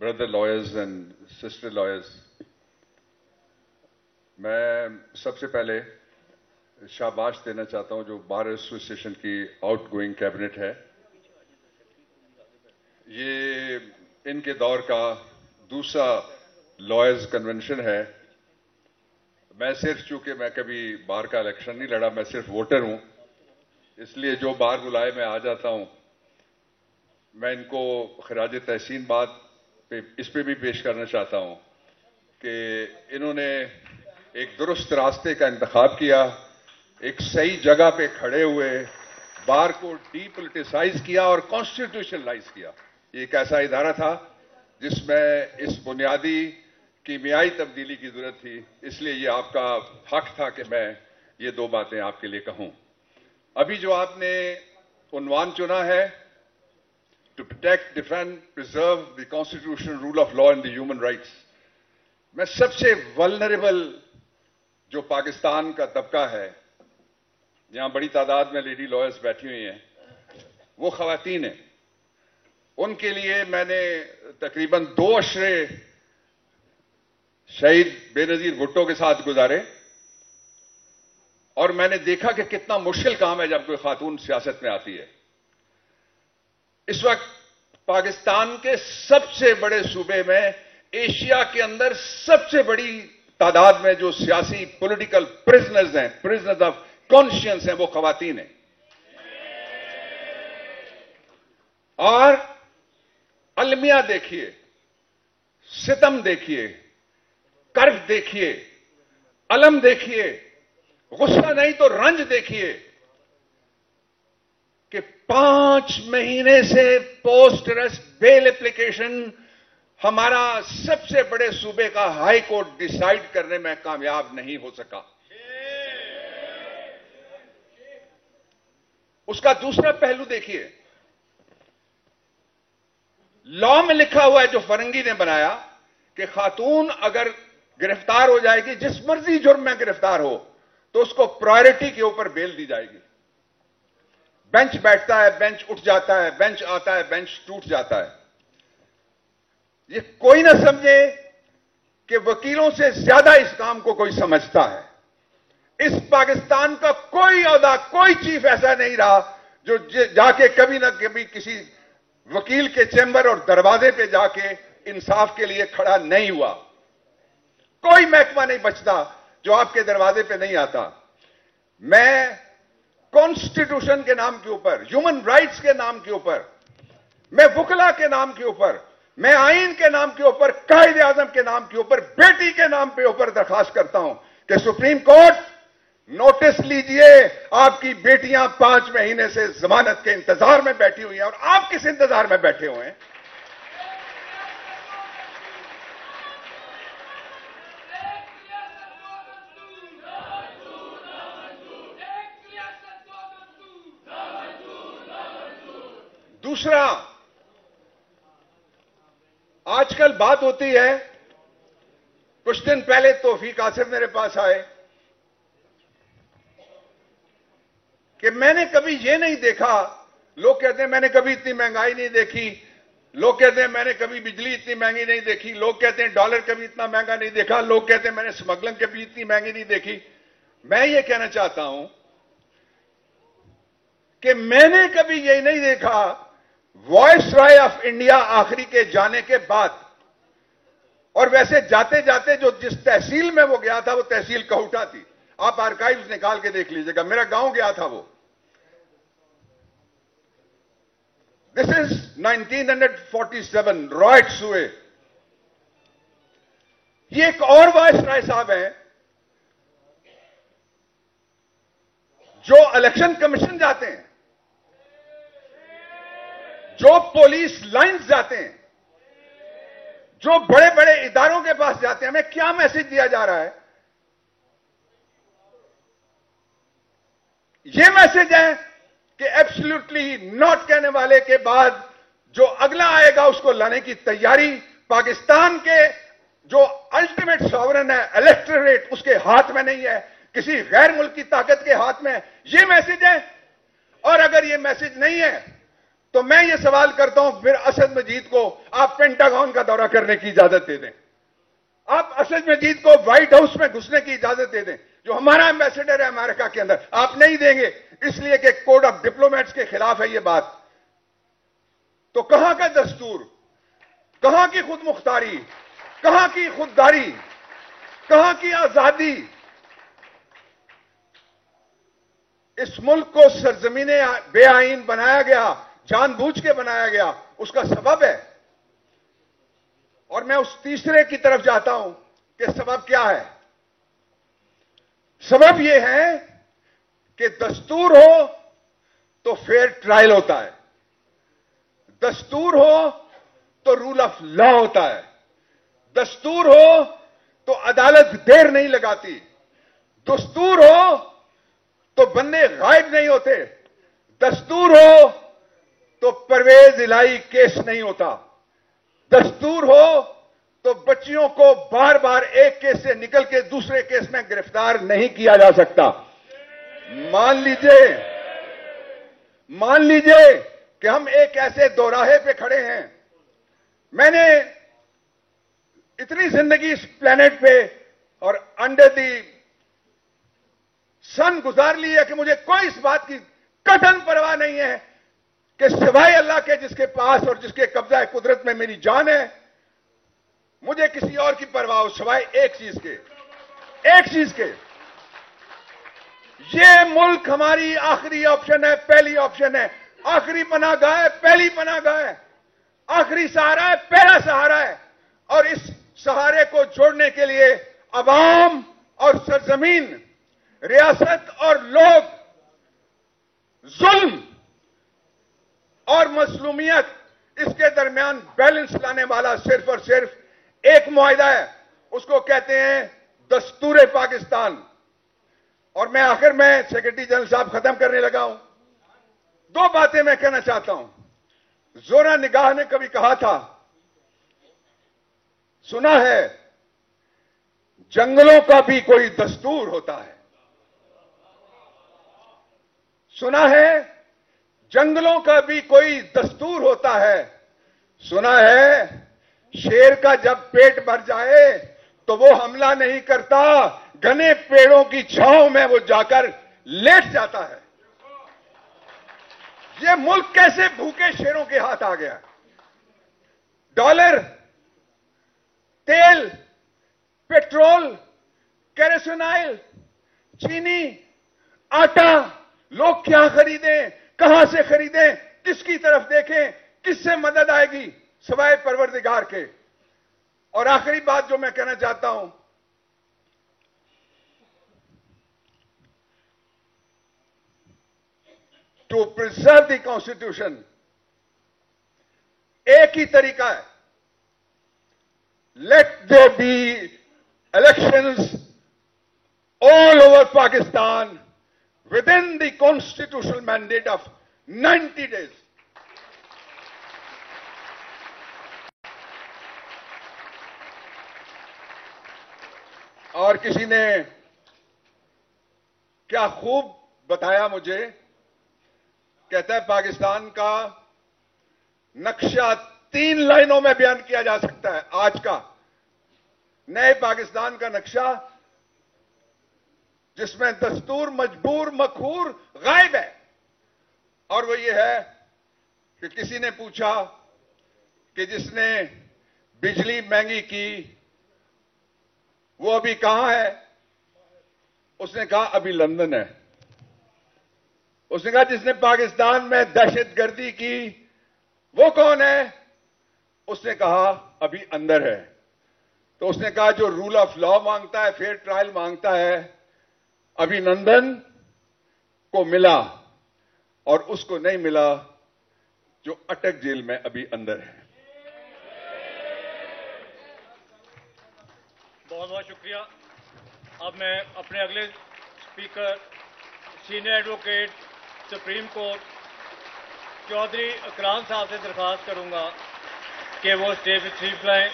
brother lawyers and sister lawyers, मैं सबसे पहले शाबाश देना चाहता हूं जो बार एसोसिएशन की आउटगोइंग कैबिनेट है। ये इनके दौर का दूसरा लॉयर्स कन्वेंशन है। मैं सिर्फ, चूंकि मैं कभी बार का इलेक्शन नहीं लड़ा, मैं सिर्फ वोटर हूं, इसलिए जो बार बुलाए मैं आ जाता हूं। मैं इनको खराज तहसीन बात पे इस पे भी पेश करना चाहता हूं कि इन्होंने एक दुरुस्त रास्ते का इंतखाब किया, एक सही जगह पे खड़े हुए, बार को डीपोलिटिसाइज किया और कॉन्स्टिट्यूशनलाइज किया। ये एक ऐसा इदारा था जिसमें इस बुनियादी कीमियाई तब्दीली की जरूरत थी, इसलिए ये आपका हक था कि मैं ये दो बातें आपके लिए कहूं। अभी जो आपने उन्वान चुना है, to protect, defend, preserve the constitutional rule of law and the human rights, मैं सबसे वल्नरेबल जो पाकिस्तान का तबका है, यहां बड़ी तादाद में लेडी लॉयर्स बैठी हुई हैं, वो खवातीन हैं। उनके लिए मैंने तकरीबन 2 अशरे शहीद बेनजीर भुट्टो के साथ गुजारे और मैंने देखा कि कितना मुश्किल काम है जब कोई खातून सियासत में आती है। इस वक्त पाकिस्तान के सबसे बड़े सूबे में, एशिया के अंदर सबसे बड़ी तादाद में जो सियासी पॉलिटिकल प्रिजनर्स हैं, प्रिजनर्स ऑफ कॉन्शियंस हैं, वो खवातीन हैं। और अलमिया देखिए, सितम देखिए, कर्ब देखिए, अलम देखिए, गुस्सा नहीं तो रंज देखिए कि 5 महीने से पोस्ट अरेस्ट बेल एप्लीकेशन हमारा सबसे बड़े सूबे का हाई कोर्ट डिसाइड करने में कामयाब नहीं हो सका। उसका दूसरा पहलू देखिए, लॉ में लिखा हुआ है जो फरंगी ने बनाया कि खातून अगर गिरफ्तार हो जाएगी, जिस मर्जी जुर्म में गिरफ्तार हो, तो उसको प्रायोरिटी के ऊपर बेल दी जाएगी। बेंच बैठता है, बेंच उठ जाता है, बेंच आता है, बेंच टूट जाता है। ये कोई ना समझे कि वकीलों से ज्यादा इस काम को कोई समझता है। इस पाकिस्तान का कोई ओहदा, कोई चीफ ऐसा नहीं रहा जो जाके कभी ना कभी किसी वकील के चैम्बर और दरवाजे पे जाके इंसाफ के लिए खड़ा नहीं हुआ। कोई महकमा नहीं बचता जो आपके दरवाजे पे नहीं आता। मैं कॉन्स्टिट्यूशन के नाम के ऊपर, ह्यूमन राइट्स के नाम के ऊपर, मैं वकला के नाम के ऊपर, मैं आईन के नाम के ऊपर, कायदे आजम के नाम के ऊपर, बेटी के नाम पे ऊपर दरखास्त करता हूं कि सुप्रीम कोर्ट नोटिस लीजिए, आपकी बेटियां 5 महीने से जमानत के इंतजार में बैठी हुई हैं और आप किस इंतजार में बैठे हुए हैं? दूसरा, आजकल बात होती है, कुछ दिन पहले तौफीक आसिफ मेरे पास आए कि मैंने कभी ये नहीं देखा, लोग कहते हैं मैंने कभी इतनी महंगाई नहीं देखी, लोग कहते हैं मैंने कभी बिजली इतनी महंगी नहीं देखी, लोग कहते हैं डॉलर कभी इतना महंगा नहीं देखा, लोग कहते हैं मैंने स्मगलिंग कभी इतनी महंगी नहीं देखी। मैं ये कहना चाहता हूं कि मैंने कभी ये नहीं देखा, वॉइसरॉय ऑफ इंडिया आखिरी के जाने के बाद, और वैसे जाते जाते जो जिस तहसील में वो गया था वो तहसील कहूटा थी। आप आर्काइव्स निकाल के देख लीजिएगा, मेरा गांव गया था वो। दिस इज 1947, रॉयट्स हुए। ये एक और वाइसरॉय साहब हैं जो इलेक्शन कमीशन जाते हैं, जो पुलिस लाइंस जाते हैं, जो बड़े बड़े इदारों के पास जाते हैं। हमें क्या मैसेज दिया जा रहा है? यह मैसेज है कि एब्सोल्युटली नॉट कहने वाले के बाद जो अगला आएगा उसको लाने की तैयारी पाकिस्तान के जो अल्टीमेट सॉवरन है, इलेक्टोरेट, उसके हाथ में नहीं है, किसी गैर मुल्क की ताकत के हाथ में। यह मैसेज है। और अगर यह मैसेज नहीं है तो मैं ये सवाल करता हूं, फिर असद मजीद को आप पेंटागन का दौरा करने की इजाजत दे दें, आप असद मजीद को व्हाइट हाउस में घुसने की इजाजत दे दें, जो हमारा एम्बेसडर है अमेरिका के अंदर। आप नहीं देंगे इसलिए कि कोड ऑफ डिप्लोमेट्स के खिलाफ है ये बात। तो कहां का दस्तूर, कहां की खुद मुख्तारी, कहां की खुददारी, कहां की आजादी? इस मुल्क को सरजमीने बेआईन बनाया गया, जानबूझ के बनाया गया, उसका सबब है। और मैं उस तीसरे की तरफ जाता हूं कि सबब क्या है। सबब यह है कि दस्तूर हो तो फेयर ट्रायल होता है, दस्तूर हो तो रूल ऑफ लॉ होता है, दस्तूर हो तो अदालत देर नहीं लगाती, दस्तूर हो तो बंदे गायब नहीं होते, दस्तूर हो तो परवेज इलाही केस नहीं होता, दस्तूर हो तो बच्चियों को बार बार एक केस से निकल के दूसरे केस में गिरफ्तार नहीं किया जा सकता। मान लीजिए कि हम एक ऐसे दोराहे पे खड़े हैं। मैंने इतनी जिंदगी इस प्लेनेट पे और अंडर दी सन गुजार ली है कि मुझे कोई इस बात की कतई परवाह नहीं है कि सिवाय अल्लाह के जिसके पास और जिसके कब्जा कुदरत में मेरी जान है, मुझे किसी और की परवाह हो सिवाय एक चीज के। ये मुल्क हमारी आखिरी ऑप्शन है, पहली ऑप्शन है, आखिरी पनाहगाह है, पहली पनाहगाह है, आखिरी सहारा है, पहला सहारा है। और इस सहारे को जोड़ने के लिए अवाम और सरजमीन, रियासत और लोग, जुल्म और मसलूमियत, इसके दरमियान बैलेंस लाने वाला सिर्फ और सिर्फ एक मुआहिदा है, उसको कहते हैं दस्तूर पाकिस्तान। और मैं आखिर में सेक्रेटरी जनरल साहब खत्म करने लगा हूं। दो बातें मैं कहना चाहता हूं। जोरा निगाह ने कभी कहा था, सुना है जंगलों का भी कोई दस्तूर होता है, सुना है जंगलों का भी कोई दस्तूर होता है, सुना है शेर का जब पेट भर जाए तो वो हमला नहीं करता, घने पेड़ों की छांव में वो जाकर लेट जाता है। ये मुल्क कैसे भूखे शेरों के हाथ आ गया? डॉलर, तेल, पेट्रोल, केरोसिन, चीनी, आटा, लोग क्या खरीदें, कहां से खरीदें, किसकी तरफ देखें, किससे मदद आएगी सिवाय परवरदिगार के। और आखिरी बात जो मैं कहना चाहता हूं, टू प्रिजर्व द कॉन्स्टिट्यूशन एक ही तरीका है, let there be elections all over Pakistan within the constitutional mandate of 90 days. और किसी ने क्या खूब बताया मुझे, कहता है पाकिस्तान का नक्शा 3 लाइनों में बयान किया जा सकता है। आज का नए पाकिस्तान का नक्शा जिसमें दस्तूर मजबूर मखूर गायब है। और वो ये है कि किसी ने पूछा कि जिसने बिजली महंगी की वो अभी कहां है? उसने कहा अभी लंदन है। उसने कहा जिसने पाकिस्तान में दहशतगर्दी की वो कौन है? उसने कहा अभी अंदर है। तो उसने कहा जो रूल ऑफ लॉ मांगता है, फेयर ट्रायल मांगता है, अभिनंदन को मिला और उसको नहीं मिला जो अटक जेल में अभी अंदर है। बहुत बहुत शुक्रिया। अब मैं अपने अगले speaker senior advocate supreme court Chaudhry Ikram sahab से दरख्वास्त करूंगा कि वो स्टेज पर तशरीफ लाएं।